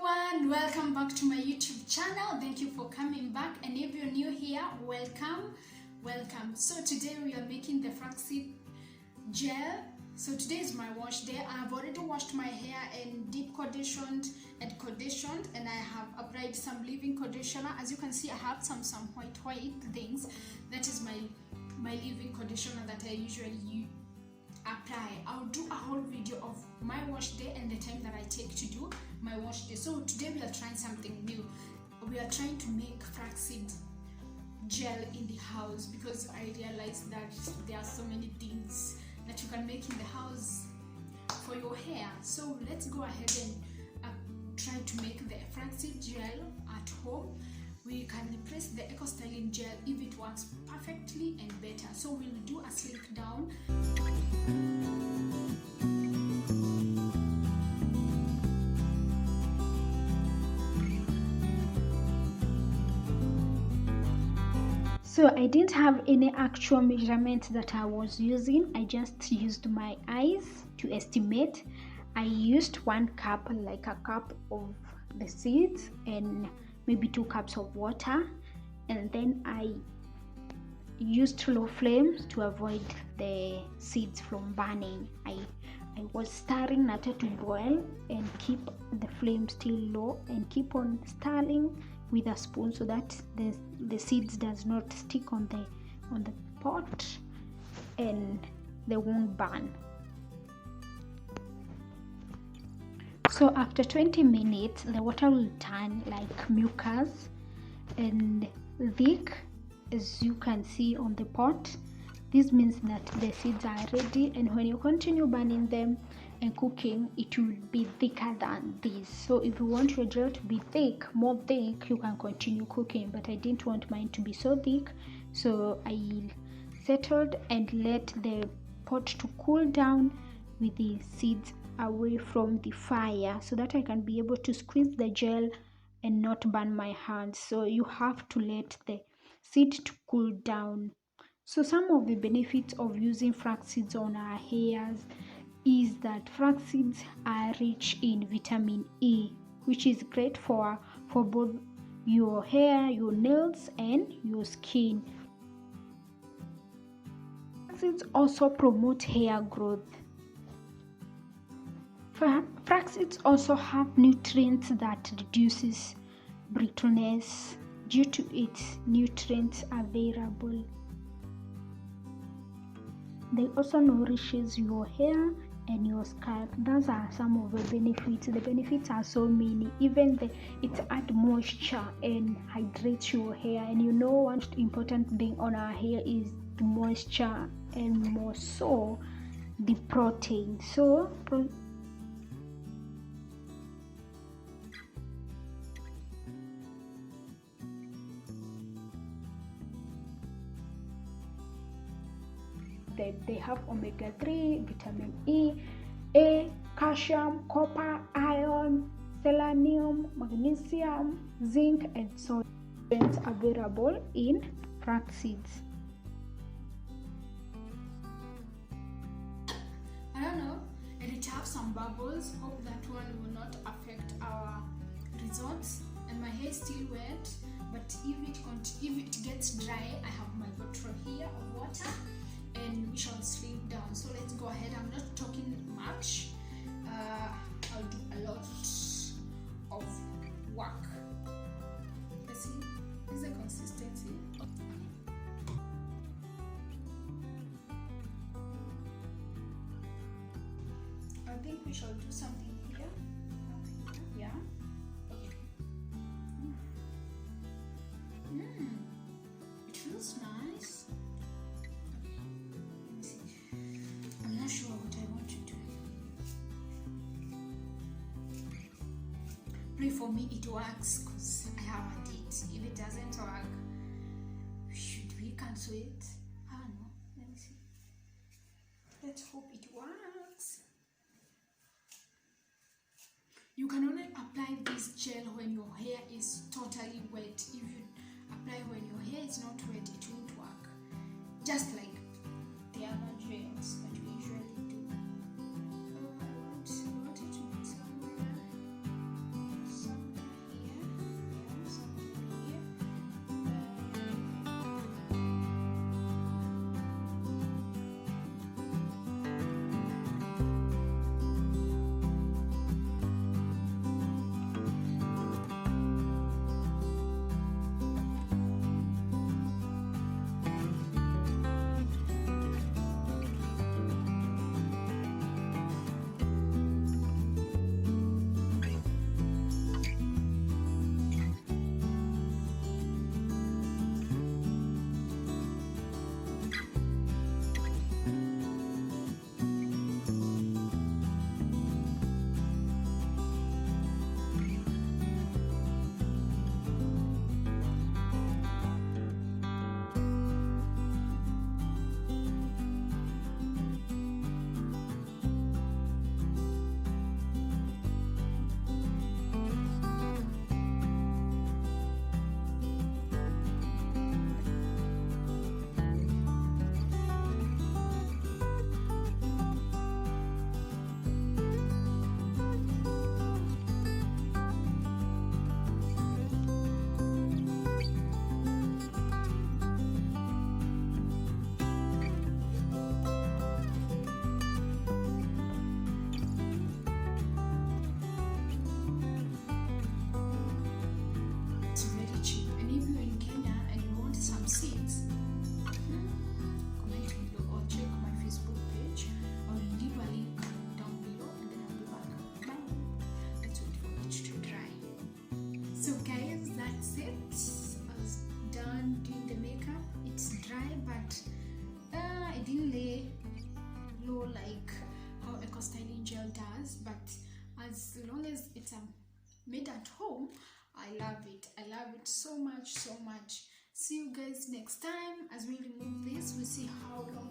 everyone, welcome back to my YouTube channel. Thank you for coming back, and if you're new here, welcome. So today we are making the flaxseed gel. So today is my wash day. I've already washed my hair and deep conditioned, and I have applied some leave-in conditioner. As you can see, I have some white things. That is my leave-in conditioner that I usually apply. I'll do a whole video of my wash day and the time that I take to do my wash day. So today we are trying something new. We are trying to make flaxseed gel in the house, because I realized that there are so many things that you can make in the house for your hair. So let's go ahead and try to make the flaxseed gel at home. We can replace the Eco Styling gel if it works perfectly and better. So we'll do a slick down. So I didn't have any actual measurement that I was using. I just used my eyes to estimate. I used 1 cup, like a cup of the seeds, and maybe 2 cups of water, and then I used low flames to avoid the seeds from burning. I was stirring not to boil, and keep the flame still low, and keep on stirring with a spoon so that the seeds does not stick on the pot and they won't burn. So after 20 minutes, the water will turn like mucus and thick, as you can see on the pot. This means that the seeds are ready, and when you continue burning them and cooking, it will be thicker than this. So if you want your gel to be thick, more thick, you can continue cooking, but I didn't want mine to be so thick, so I settled and let the pot to cool down with the seeds away from the fire, so that I can be able to squeeze the gel and not burn my hands. So you have to let the seed to cool down. So some of the benefits of using flax seeds on our hairs is that flax seeds are rich in vitamin E, which is great for both your hair, your nails, and your skin. Flax seeds also promote hair growth. Flax seeds also have nutrients that reduces brittleness due to its nutrients available. They also nourishes your hair and your scalp. Those are some of the benefits. The benefits are so many. Even it adds moisture and hydrates your hair. And you know, one important thing on our hair is the moisture, and more so the protein. So they have omega-3, vitamin E, A, calcium, copper, iron, selenium, magnesium, zinc, and so on available in flax seeds. I don't know, and it have some bubbles. Hope that one will not affect our results. And my hair is still wet, but if it gets dry, I have my bottle here of water, and we shall slim down. So let's go ahead. I'm not talking much. I'll do a lot of work. Let's see, is the consistency. I think we shall do something here. Yeah. Okay. It feels nice. I'm not sure what I want to do. Pray for me it works, because I have a date. If it doesn't work, should we cancel it? I don't know. Let me see. Let's hope it works. You can only apply this gel when your hair is totally wet. If you apply when your hair is not wet, it won't work. Just like the other gels that we usually do. I want it to be somewhere. as long as it's made at home, I love it. I love it so much, so much. See you guys next time as we remove this. We see how long